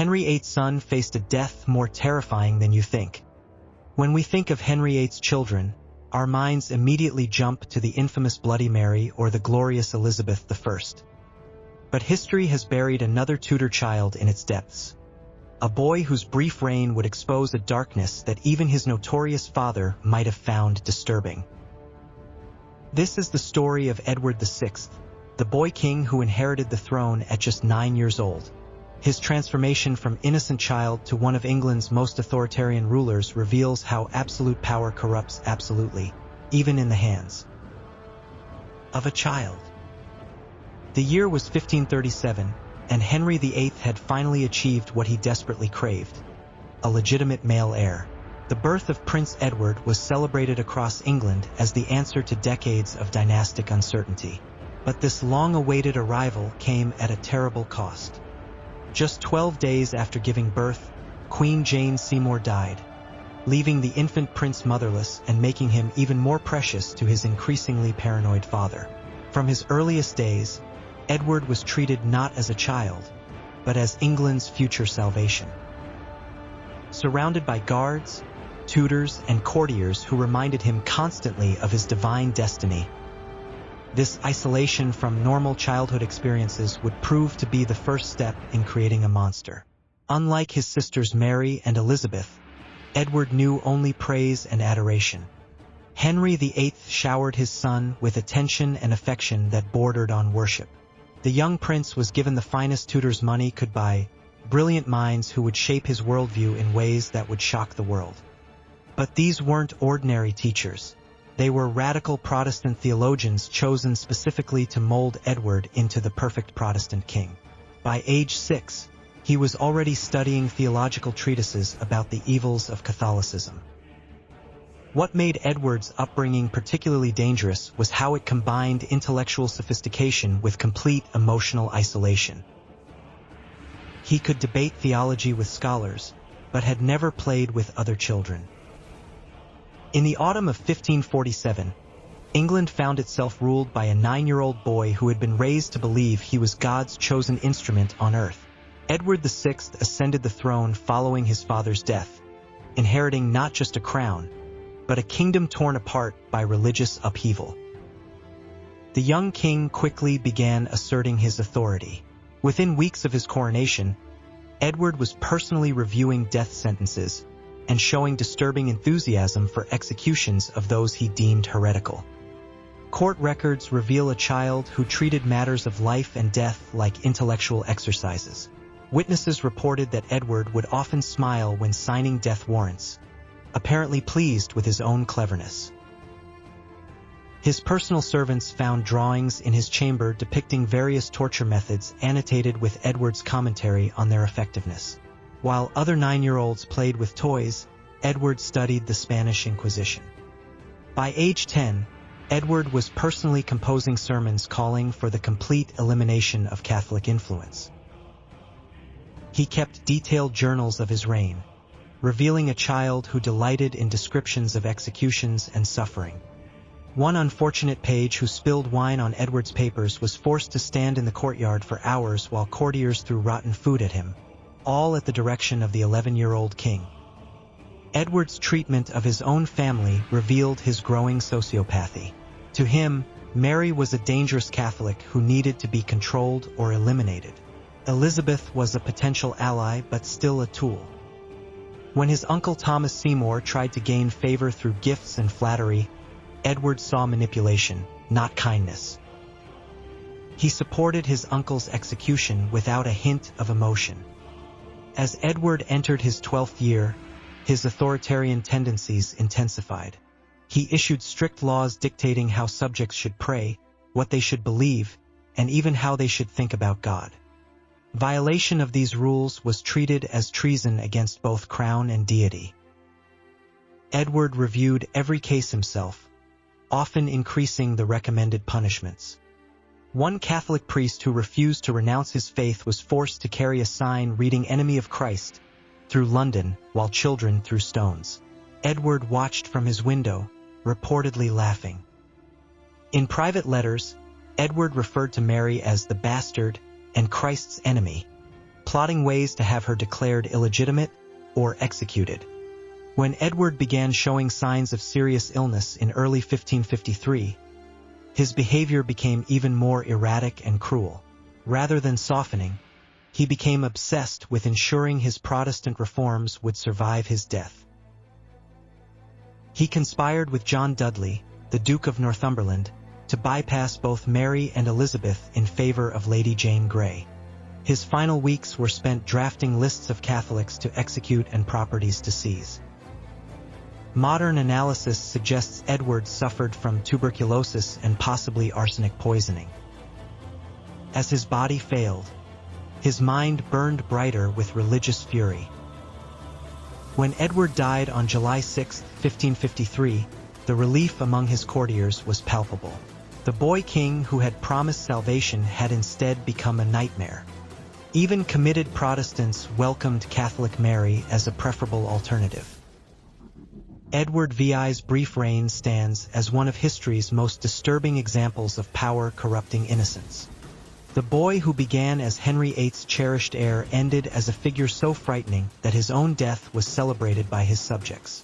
Henry VIII's son faced a death more terrifying than you think. When we think of Henry VIII's children, our minds immediately jump to the infamous Bloody Mary or the glorious Elizabeth I. But history has buried another Tudor child in its depths. A boy whose brief reign would expose a darkness that even his notorious father might have found disturbing. This is the story of Edward VI, the boy king who inherited the throne at just 9 years old. His transformation from innocent child to one of England's most authoritarian rulers reveals how absolute power corrupts absolutely, even in the hands of a child. The year was 1537, and Henry VIII had finally achieved what he desperately craved: a legitimate male heir. The birth of Prince Edward was celebrated across England as the answer to decades of dynastic uncertainty. But this long-awaited arrival came at a terrible cost. Just 12 days after giving birth, Queen Jane Seymour died, leaving the infant prince motherless and making him even more precious to his increasingly paranoid father. From his earliest days, Edward was treated not as a child, but as England's future salvation. Surrounded by guards, tutors, and courtiers who reminded him constantly of his divine destiny, this isolation from normal childhood experiences would prove to be the first step in creating a monster. Unlike his sisters Mary and Elizabeth, Edward knew only praise and adoration. Henry VIII showered his son with attention and affection that bordered on worship. The young prince was given the finest tutors money could buy, brilliant minds who would shape his worldview in ways that would shock the world. But these weren't ordinary teachers. They were radical Protestant theologians chosen specifically to mold Edward into the perfect Protestant king. By age 6, he was already studying theological treatises about the evils of Catholicism. What made Edward's upbringing particularly dangerous was how it combined intellectual sophistication with complete emotional isolation. He could debate theology with scholars, but had never played with other children. In the autumn of 1547, England found itself ruled by a 9-year-old boy who had been raised to believe he was God's chosen instrument on earth. Edward VI ascended the throne following his father's death, inheriting not just a crown, but a kingdom torn apart by religious upheaval. The young king quickly began asserting his authority. Within weeks of his coronation, Edward was personally reviewing death sentences and showing disturbing enthusiasm for executions of those he deemed heretical. Court records reveal a child who treated matters of life and death like intellectual exercises. Witnesses reported that Edward would often smile when signing death warrants, apparently pleased with his own cleverness. His personal servants found drawings in his chamber depicting various torture methods annotated with Edward's commentary on their effectiveness. While other 9-year-olds played with toys, Edward studied the Spanish Inquisition. By age 10, Edward was personally composing sermons calling for the complete elimination of Catholic influence. He kept detailed journals of his reign, revealing a child who delighted in descriptions of executions and suffering. One unfortunate page who spilled wine on Edward's papers was forced to stand in the courtyard for hours while courtiers threw rotten food at him, all at the direction of the 11-year-old king. Edward's treatment of his own family revealed his growing sociopathy. To him, Mary was a dangerous Catholic who needed to be controlled or eliminated. Elizabeth was a potential ally but still a tool. When his uncle Thomas Seymour tried to gain favor through gifts and flattery, Edward saw manipulation, not kindness. He supported his uncle's execution without a hint of emotion. As Edward entered his 12th year, his authoritarian tendencies intensified. He issued strict laws dictating how subjects should pray, what they should believe, and even how they should think about God. Violation of these rules was treated as treason against both crown and deity. Edward reviewed every case himself, often increasing the recommended punishments. One Catholic priest who refused to renounce his faith was forced to carry a sign reading "Enemy of Christ" through London while children threw stones. Edward watched from his window, reportedly laughing. In private letters, Edward referred to Mary as the bastard and Christ's enemy, plotting ways to have her declared illegitimate or executed. When Edward began showing signs of serious illness in early 1553, his behavior became even more erratic and cruel. Rather than softening, he became obsessed with ensuring his Protestant reforms would survive his death. He conspired with John Dudley, the Duke of Northumberland, to bypass both Mary and Elizabeth in favor of Lady Jane Grey. His final weeks were spent drafting lists of Catholics to execute and properties to seize. Modern analysis suggests Edward suffered from tuberculosis and possibly arsenic poisoning. As his body failed, his mind burned brighter with religious fury. When Edward died on July 6, 1553, the relief among his courtiers was palpable. The boy king who had promised salvation had instead become a nightmare. Even committed Protestants welcomed Catholic Mary as a preferable alternative. Edward VII's brief reign stands as one of history's most disturbing examples of power corrupting innocence. The boy who began as Henry VIII's cherished heir ended as a figure so frightening that his own death was celebrated by his subjects.